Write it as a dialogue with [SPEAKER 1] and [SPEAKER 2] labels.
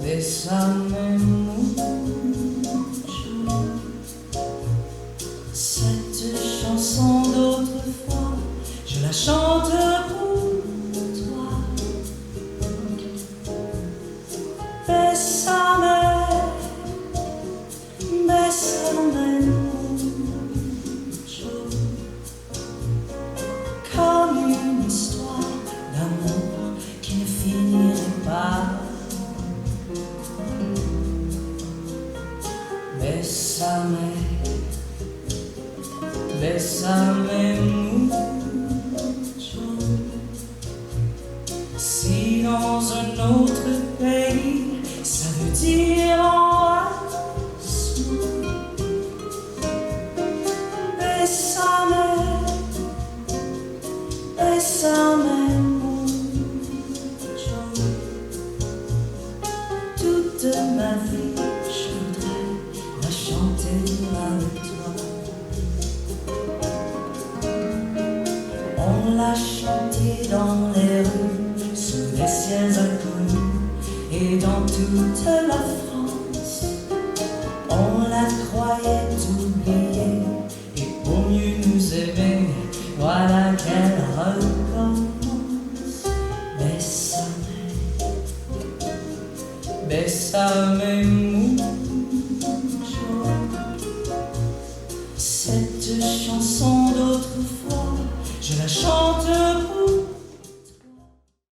[SPEAKER 1] Bésame mucho. Cette chanson d'autrefois, je la chante pour toi. Bésame, bésame mucho. Comme une histoire d'amour qui ne finirait pas. Bésame, bésame mucho. Si dans un autre pays, ça veut dire embrasse-moi. Bésame, bésame mucho. Toute ma vie, je voudrais la chanter avec toi. On l'a chantée dans les rues, sous les ciels inconnus, et dans toute la France. On la croyait oubliée, et pour mieux nous aimer, voilà qu'elle recommence. Bésame, bésame mucho. Cette chanson d'autrefois, je la chante